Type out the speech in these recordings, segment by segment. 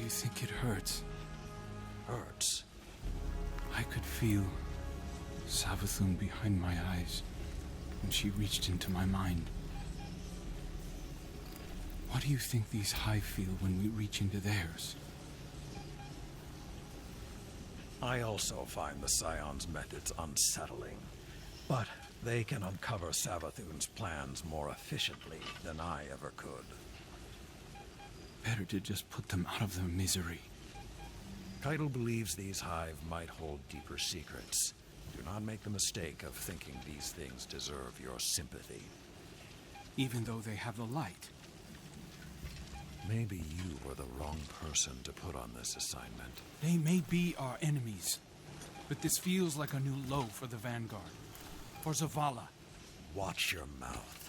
you think it hurts? Hurts? I could feel Savathun behind my eyes when she reached into my mind. What do you think these Hive feel when we reach into theirs? I also find the Scion's methods unsettling, but they can uncover Savathun's plans more efficiently than I ever could. Better to just put them out of their misery. H.E.L.M believes these Hive might hold deeper secrets. Do not make the mistake of thinking these things deserve your sympathy. Even though they have the light. Maybe you were the wrong person to put on this assignment. They may be our enemies, but this feels like a new low for the Vanguard. For Zavala. Watch your mouth.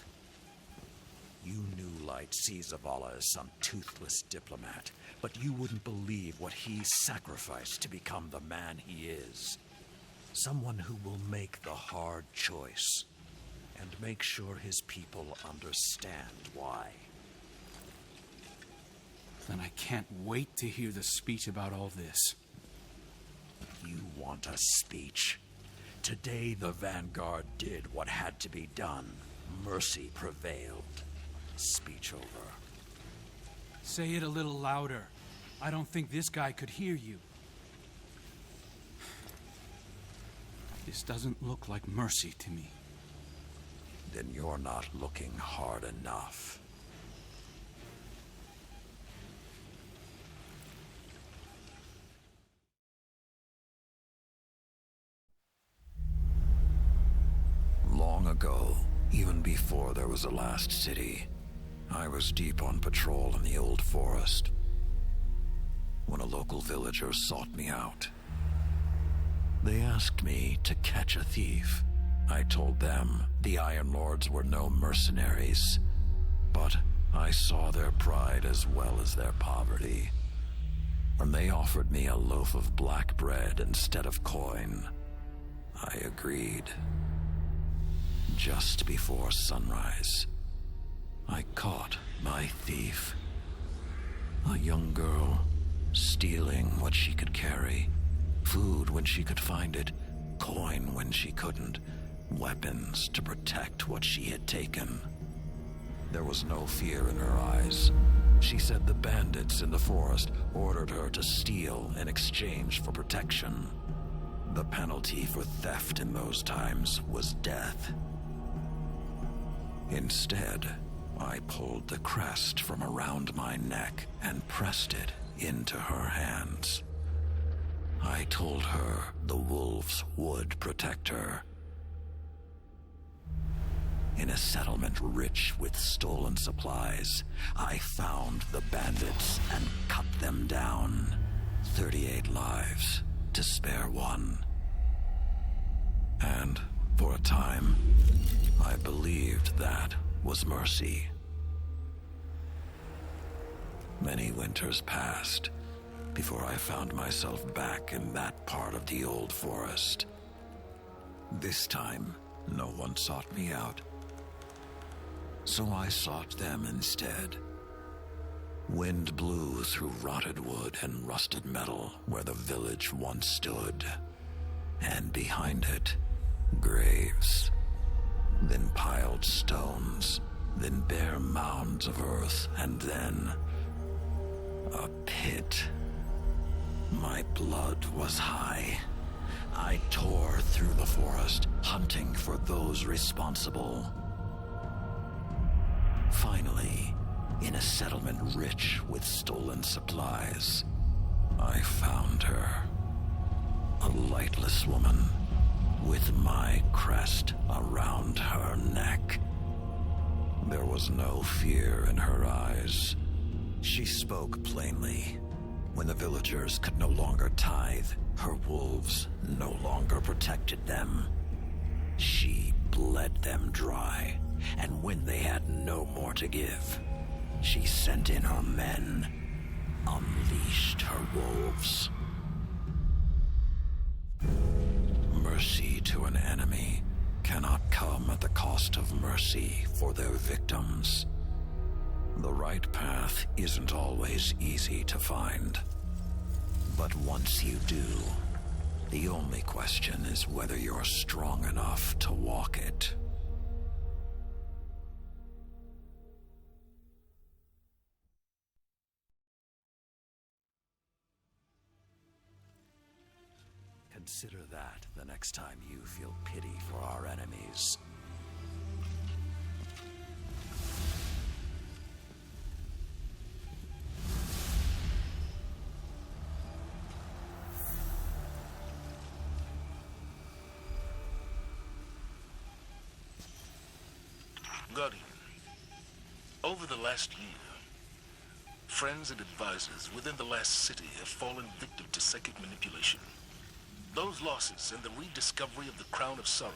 You New Light see Zavala as some toothless diplomat, but you wouldn't believe what he sacrificed to become the man he is. Someone who will make the hard choice, and make sure his people understand why. Then I can't wait to hear the speech about all this. You want a speech? Today the Vanguard did what had to be done. Mercy prevailed. Speech over. Say it a little louder. I don't think this guy could hear you. This doesn't look like mercy to me. Then you're not looking hard enough. Long ago, even before there was a last city, I was deep on patrol in the old forest when a local villager sought me out. They asked me to catch a thief. I told them the Iron Lords were no mercenaries, but I saw their pride as well as their poverty. When they offered me a loaf of black bread instead of coin, I agreed. Just before sunrise, I caught my thief. A young girl, stealing what she could carry. Food when she could find it, coin when she couldn't, weapons to protect what she had taken. There was no fear in her eyes. She said the bandits in the forest ordered her to steal in exchange for protection. The penalty for theft in those times was death. Instead, I pulled the crest from around my neck and pressed it into her hands. I told her the wolves would protect her. In a settlement rich with stolen supplies, I found the bandits and cut them down. 38 lives to spare one. And for a time, I believed that was mercy. Many winters passed before I found myself back in that part of the old forest. This time, no one sought me out. So I sought them instead. Wind blew through rotted wood and rusted metal where the village once stood. And behind it, graves. Then piled stones, then bare mounds of earth, and then a pit. My blood was high. I tore through the forest, hunting for those responsible. Finally, in a settlement rich with stolen supplies, I found her. A lightless woman with my crest around her neck. There was no fear in her eyes. She spoke plainly. When the villagers could no longer tithe, her wolves no longer protected them. She bled them dry, and when they had no more to give, she sent in her men, unleashed her wolves. Mercy to an enemy cannot come at the cost of mercy for their victims. The right path isn't always easy to find. But once you do, the only question is whether you're strong enough to walk it. Consider that the next time you feel pity for our enemies. Guardian, over the last year, friends and advisors within the last city have fallen victim to psychic manipulation. Those losses and the rediscovery of the Crown of Sorrow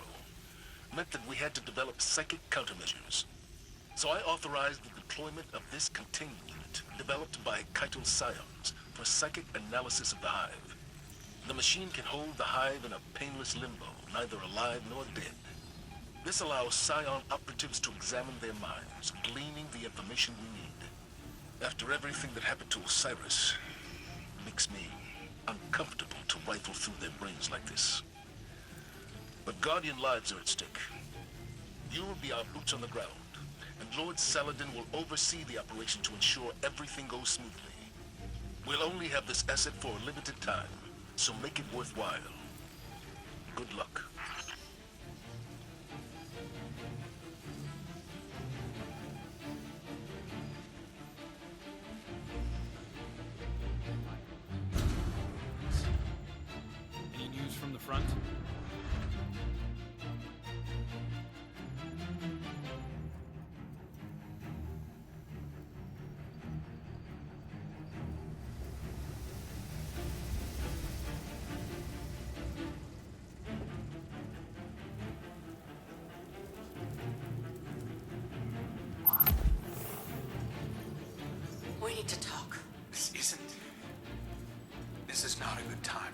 meant that we had to develop psychic countermeasures. So I authorized the deployment of this containment unit developed by H.E.L.M Scions for psychic analysis of the Hive. The machine can hold the Hive in a painless limbo, neither alive nor dead. This allows Scion operatives to examine their minds, gleaning the information we need. After everything that happened to Osiris, it makes me uncomfortable to rifle through their brains like this. But Guardian lives are at stake. You will be our boots on the ground, and Lord Saladin will oversee the operation to ensure everything goes smoothly. We'll only have this asset for a limited time, so make it worthwhile. Good luck. Any news from the front? We need to talk. This is not a good time.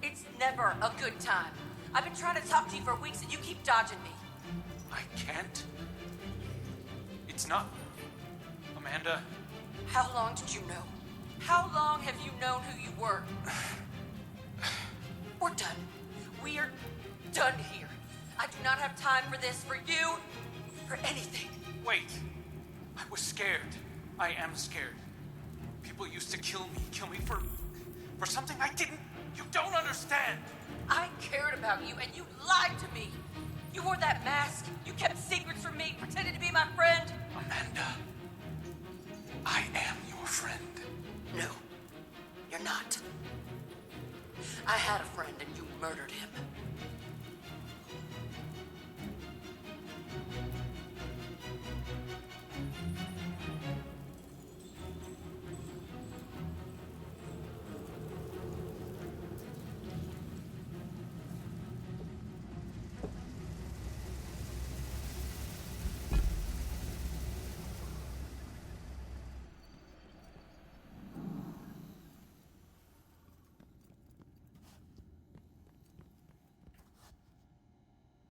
It's never a good time. I've been trying to talk to you for weeks and you keep dodging me. I can't. It's not... Amanda... How long did you know? How long have you known who you were? We're done. We're done here. I do not have time for this, for you, for anything. Wait. I was scared. I am scared. People used to kill me for something I didn't. You don't understand. I cared about you and you lied to me. You wore that mask. You kept secrets from me, pretended to be my friend. Amanda, I am your friend. No, you're not. I had a friend and you murdered him.